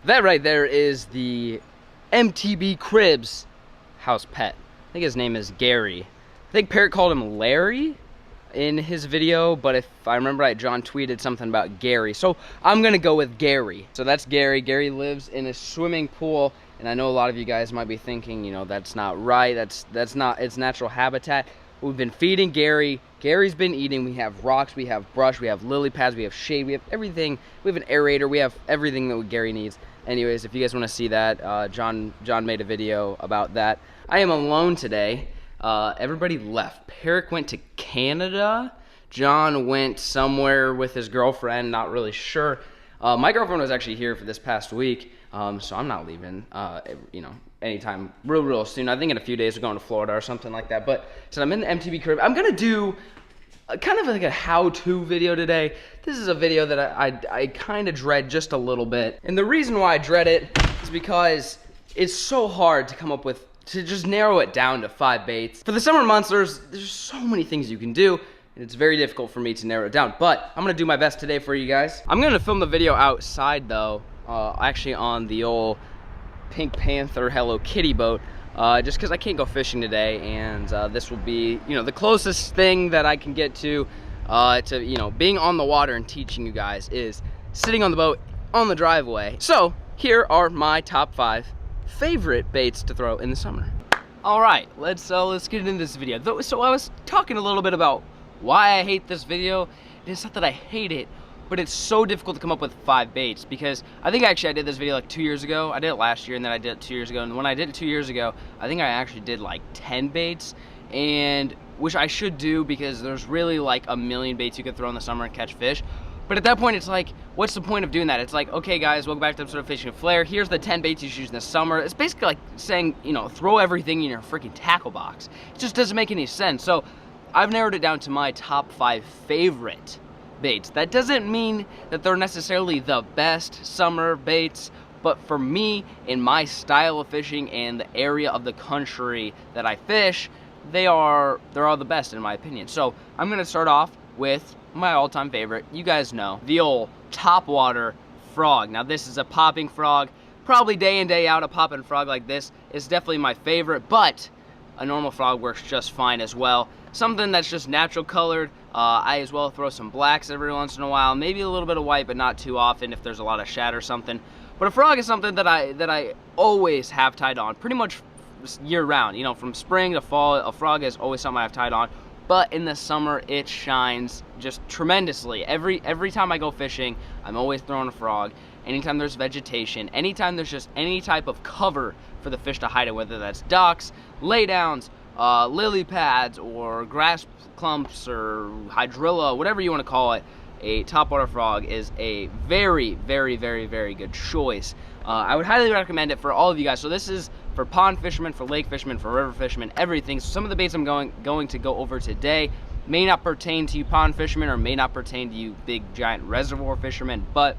That right there is the MTB Cribs house pet. I think his name is Gary. I think Parrot called him Larry in his video, but if I remember right, John tweeted something about Gary. So I'm gonna go with Gary. So that's Gary. Gary lives in a swimming pool, and I know a lot of you guys might be thinking, you know, that's not right. That's not its natural habitat. We've been feeding Gary. Gary's been eating. We have rocks, we have brush, we have lily pads, we have shade, we have everything. We have an aerator, we have everything that Gary needs. Anyways, if you guys want to see that, John made a video about that. I am alone today. Everybody left. Parrot went to Canada. John went somewhere with his girlfriend, not really sure. My girlfriend was actually here for this past week, so I'm not leaving, you know, anytime real soon. I think in a few days we're going to Florida or something like that. But so I'm in the MTB crib. I'm gonna do kind of like a how-to video today. This is a video that I kind of dread just a little bit, and the reason why I dread it is because it's so hard to come up with, to just narrow it down to 5 baits. For the summer months, there's so many things you can do, and it's very difficult for me to narrow it down, but I'm gonna do my best today for you guys. I'm gonna film the video outside though, actually on the old Pink Panther Hello Kitty boat, just because I can't go fishing today, and this will be, you know, the closest thing that I can get to, you know, being on the water and teaching you guys is sitting on the boat on the driveway. So here are my top 5 favorite baits to throw in the summer. All right, let's get into this video. So I was talking a little bit about why I hate this video. It's not that I hate it, but it's so difficult to come up with 5 baits, because I think actually I did this video like 2 years ago. I did it last year, and then I did it 2 years ago, and when I did it 2 years ago, I think I actually did like 10 baits, and which I should do, because there's really like a million baits you could throw in the summer and catch fish. But at that point, it's like, what's the point of doing that? It's like, okay guys, welcome back to episode of Fishing with Flair. Here's the 10 baits you should use in the summer. It's basically like saying, you know, throw everything in your freaking tackle box. It just doesn't make any sense. So I've narrowed it down to my top 5 favorite baits. That doesn't mean that they're necessarily the best summer baits, but for me, in my style of fishing and the area of the country that I fish, they're all the best in my opinion. So I'm gonna start off with my all-time favorite. You guys know, the old topwater frog. Now this is a popping frog. Probably day in, day out, a popping frog like this is definitely my favorite, but a normal frog works just fine as well. Something that's just natural colored. I as well throw some blacks every once in a while, maybe a little bit of white, but not too often if there's a lot of shad or something. But a frog is something that I always have tied on, pretty much year round. You know, from spring to fall, a frog is always something I have tied on. But in the summer, it shines just tremendously. Every time I go fishing, I'm always throwing a frog. Anytime there's vegetation, anytime there's just any type of cover for the fish to hide in, whether that's docks, laydowns, lily pads, or grass clumps, or hydrilla, whatever you want to call it, a topwater frog is a very good choice. I would highly recommend it for all of you guys. So this is for pond fishermen, for lake fishermen, for river fishermen, everything. So some of the baits I'm going to go over today may not pertain to you pond fishermen, or may not pertain to you big giant reservoir fishermen, but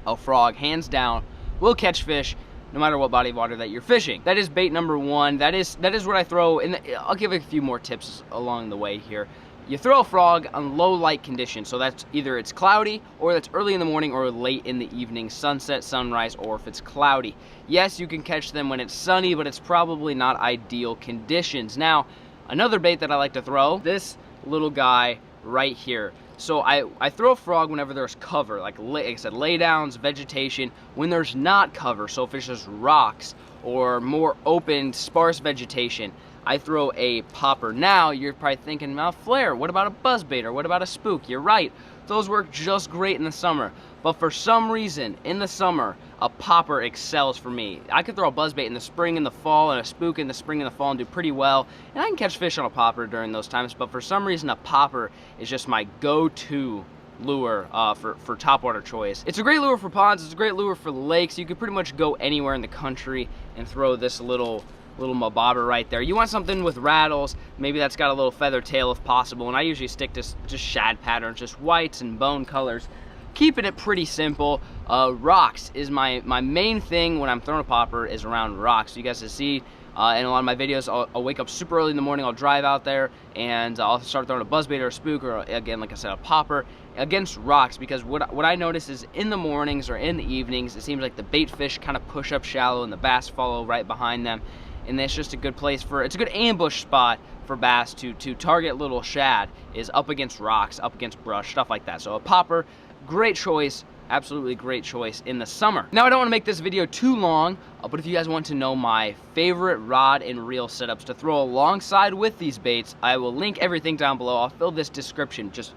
a frog, hands down, will catch fish no matter what body of water that you're fishing. That is bait number 1. That is what I throw, and I'll give a few more tips along the way here. You throw a frog on low light conditions, so that's either it's cloudy, or that's early in the morning or late in the evening, sunset, sunrise, or if it's cloudy. Yes, you can catch them when it's sunny, but it's probably not ideal conditions. Now, another bait that I like to throw, this little guy right here. So I throw a frog whenever there's cover, like I said, laydowns, vegetation. When there's not cover, so if it's just rocks or more open, sparse vegetation, I throw a popper. Now, you're probably thinking, well, Flair, what about a buzzbait, or what about a spook? You're right, those work just great in the summer. But for some reason, in the summer, a popper excels for me. I could throw a buzzbait in the spring and the fall, and a spook in the spring and the fall, and do pretty well. And I can catch fish on a popper during those times, but for some reason, a popper is just my go-to lure for topwater choice. It's a great lure for ponds, it's a great lure for lakes. You could pretty much go anywhere in the country and throw this little mobobber right there. You want something with rattles, maybe that's got a little feather tail if possible, and I usually stick to just shad patterns, just whites and bone colors. keeping it pretty simple. Rocks is my main thing when I'm throwing a popper, is around rocks. So you guys can see in a lot of my videos, I'll wake up super early in the morning, I'll drive out there, and I'll start throwing a buzzbait or a spook, or again, like I said, a popper against rocks, because what I notice is in the mornings or in the evenings, it seems like the bait fish kind of push up shallow and the bass follow right behind them, and it's just a good place it's a good ambush spot for bass to target little shad, is up against rocks, up against brush, stuff like that. So a popper, great choice, absolutely great choice in the summer. Now, I don't want to make this video too long, but if you guys want to know my favorite rod and reel setups to throw alongside with these baits, I will link everything down below. I'll fill this description just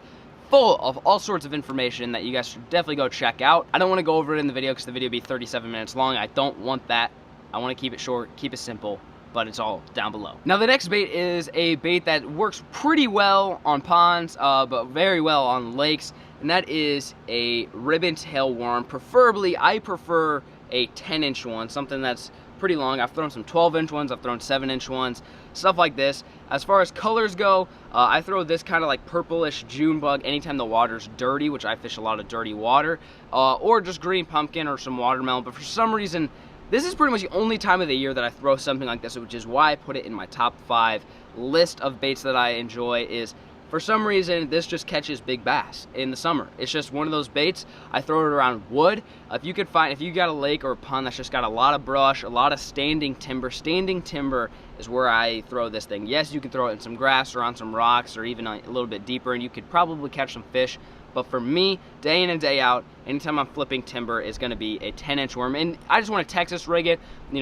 full of all sorts of information that you guys should definitely go check out. I don't want to go over it in the video because the video will be 37 minutes long. I don't want that. I want to keep it short, keep it simple, but it's all down below. Now, the next bait is a bait that works pretty well on ponds, but very well on lakes, and that is a ribbon tail worm. Preferably, I prefer a 10-inch one, something that's pretty long. I've thrown some 12-inch ones, I've thrown 7-inch ones, stuff like this. As far as colors go, I throw this kind of like purplish June bug anytime the water's dirty, which I fish a lot of dirty water, or just green pumpkin or some watermelon. But for some reason, this is pretty much the only time of the year that I throw something like this, which is why I put it in my top 5 list of baits that I enjoy. Is for some reason, this just catches big bass in the summer. It's just one of those baits. I throw it around wood. If you got a lake or a pond that's just got a lot of brush, a lot of standing timber is where I throw this thing. Yes, you can throw it in some grass or on some rocks or even a little bit deeper, and you could probably catch some fish. But for me, day in and day out, anytime I'm flipping timber, is going to be a 10-inch worm. And I just want to Texas rig it,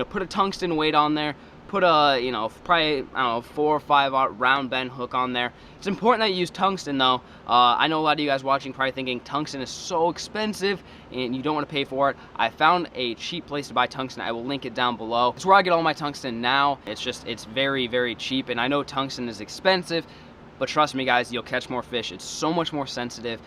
put a tungsten weight on there, put a, probably, I don't know, 4 or 5 round bend hook on there. It's important that you use tungsten, though. I know a lot of you guys watching probably thinking tungsten is so expensive and you don't want to pay for it. I found a cheap place to buy tungsten. I will link it down below. It's where I get all my tungsten now. It's very, very cheap, and I know tungsten is expensive, but trust me, guys, you'll catch more fish. It's so much more sensitive.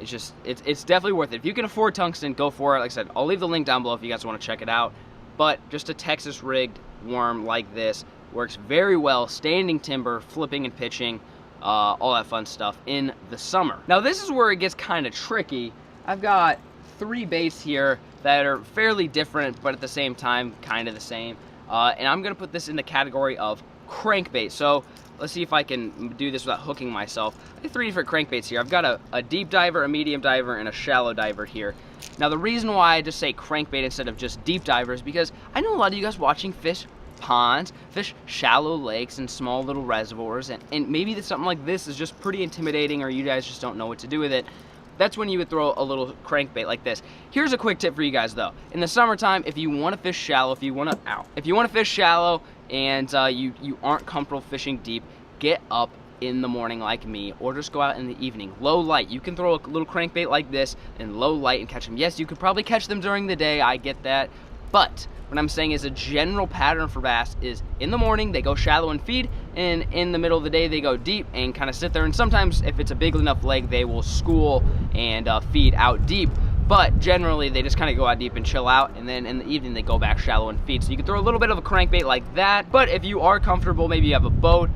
It's definitely worth it. If you can afford tungsten, go for it. Like I said, I'll leave the link down below if you guys want to check it out. But just a Texas rigged worm like this works very well, standing timber, flipping and pitching, all that fun stuff in the summer. Now, this is where it gets kind of tricky. I've got 3 baits here that are fairly different, but at the same time kind of the same, and I'm gonna put this in the category of crankbait. So let's see if I can do this without hooking myself. I have 3 different crankbaits here. I've got a deep diver, a medium diver, and a shallow diver here. Now, the reason why I just say crankbait instead of just deep diver is because I know a lot of you guys watching fish ponds, fish shallow lakes and small little reservoirs, and maybe something like this is just pretty intimidating, or you guys just don't know what to do with it. That's when you would throw a little crankbait like this. Here's a quick tip for you guys, though. In the summertime, if you want to fish shallow, if you want to fish shallow and you aren't comfortable fishing deep, get up in the morning like me, or just go out in the evening. Low light. You can throw a little crankbait like this in low light and catch them. Yes, you could probably catch them during the day. I get that. But what I'm saying is a general pattern for bass is in the morning they go shallow and feed, and in the middle of the day they go deep and kind of sit there, and sometimes if it's a big enough lake they will school and feed out deep, but generally they just kind of go out deep and chill out, and then in the evening they go back shallow and feed. So you can throw a little bit of a crankbait like that, but if you are comfortable, maybe you have a boat,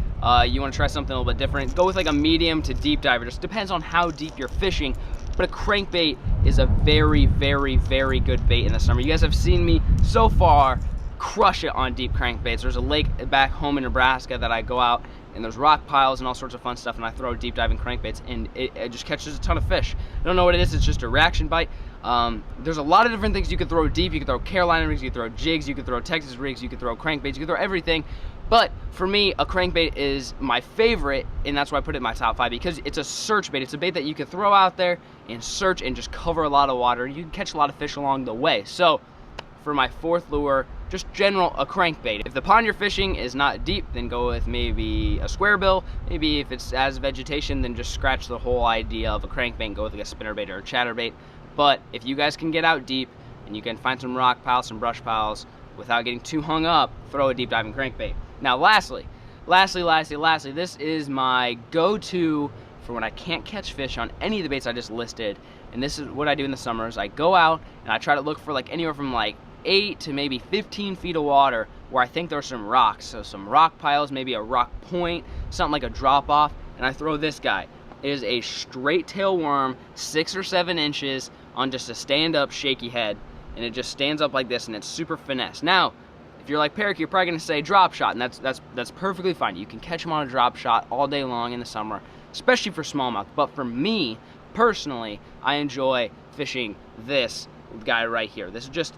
you want to try something a little bit different, go with like a medium to deep diver. Just depends on how deep you're fishing. But a crankbait is a very, very, very good bait in the summer. You guys have seen me so far crush it on deep crankbaits. There's a lake back home in Nebraska that I go out, and there's rock piles and all sorts of fun stuff, and I throw deep diving crankbaits, and it just catches a ton of fish. I don't know what it is, it's just a reaction bite. There's a lot of different things you can throw deep. You can throw Carolina rigs, you can throw jigs, you can throw Texas rigs, you can throw crankbaits, you can throw everything. But for me, a crankbait is my favorite, and that's why I put it in my top 5, because it's a search bait. It's a bait that you can throw out there and search and just cover a lot of water. You can catch a lot of fish along the way. So for my 4th lure, just a crankbait. If the pond you're fishing is not deep, then go with maybe a square bill. Maybe if it's as vegetation, then just scratch the whole idea of a crankbait and go with like a spinnerbait or a chatterbait. But if you guys can get out deep and you can find some rock piles, some brush piles, without getting too hung up, throw a deep diving crankbait. Now, lastly, this is my go-to for when I can't catch fish on any of the baits I just listed. And this is what I do in the summers. I go out and I try to look for like anywhere from like 8 to maybe 15 feet of water where I think there's some rocks. So some rock piles, maybe a rock point, something like a drop off, and I throw this guy. It is a straight tail worm, 6 or 7 inches, on just a stand-up shaky head, and it just stands up like this, and it's super finesse. Now, if you're like Peric, you're probably gonna say drop shot, and that's perfectly fine. You can catch them on a drop shot all day long in the summer, especially for smallmouth. But for me, personally, I enjoy fishing this guy right here. This is just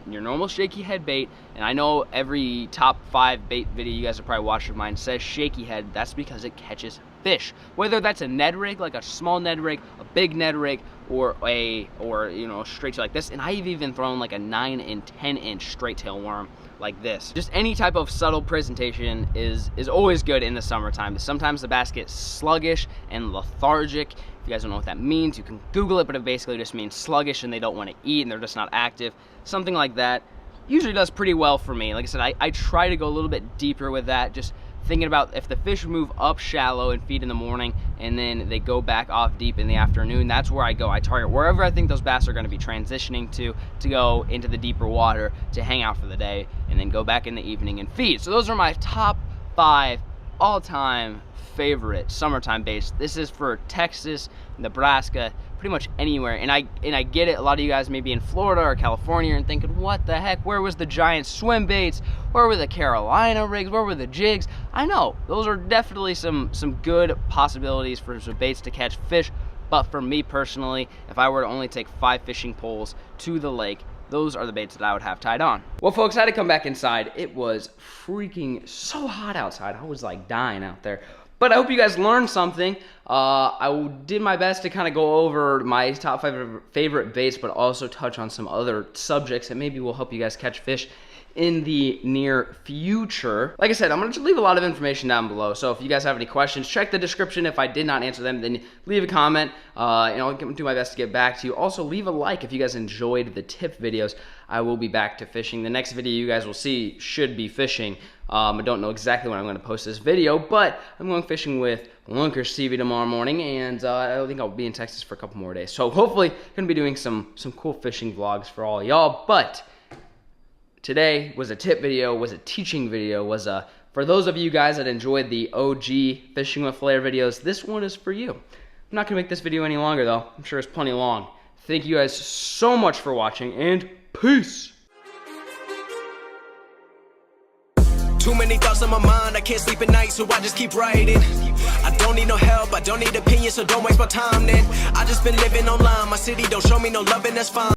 your normal shaky head bait, and I know every top 5 bait video you guys have probably watched of mine says shaky head. That's because it catches fish. Whether that's a Ned rig, like a small Ned rig, a big Ned rig, or you know, straight tail like this. And I've even thrown like a 9 and 10 inch straight tail worm like this. Just any type of subtle presentation is always good in the summertime. Sometimes the bass gets sluggish and lethargic. If you guys don't know what that means, you can Google it, but it basically just means sluggish and they don't want to eat and they're just not active. Something like that usually does pretty well for me. Like I said, I try to go a little bit deeper with that, just thinking about if the fish move up shallow and feed in the morning and then they go back off deep in the afternoon, that's where I go. I target wherever I think those bass are going to be transitioning to go into the deeper water to hang out for the day and then go back in the evening and feed. So those are my top 5 all-time favorite summertime baits. This is for Texas, Nebraska, pretty much anywhere. And I get it, a lot of you guys may be in Florida or California and thinking, what the heck, where was the giant swim baits? Where were the Carolina rigs? Where were the jigs? I know, those are definitely some good possibilities for some baits to catch fish. But for me personally, if I were to only take 5 fishing poles to the lake, those are the baits that I would have tied on. Well, folks, I had to come back inside. It was freaking so hot outside. I was like dying out there. But I hope you guys learned something. I did my best to kind of go over my top 5 favorite baits, but also touch on some other subjects that maybe will help you guys catch fish in the near future. Like I said, I'm gonna leave a lot of information down below, so if you guys have any questions, check the description. If I did not answer them, then leave a comment, and I'll do my best to get back to you. Also, leave a like if you guys enjoyed the tip videos. I will be back to fishing. The next video you guys will see should be fishing. I don't know exactly when I'm gonna post this video, but I'm going fishing with Lunker Stevie tomorrow morning, and I think I'll be in Texas for a couple more days. So hopefully, gonna be doing some cool fishing vlogs for all y'all, but today was a tip video, was a teaching video, was a, for those of you guys that enjoyed the OG Fishing with Flair videos, this one is for you. I'm not gonna make this video any longer though. I'm sure it's plenty long. Thank you guys so much for watching, and peace! Too many thoughts on my mind, I can't sleep at night, so I just keep writing. I don't need no help, I don't need opinions, so don't waste my time then. I just been living online, my city don't show me no love and that's fine.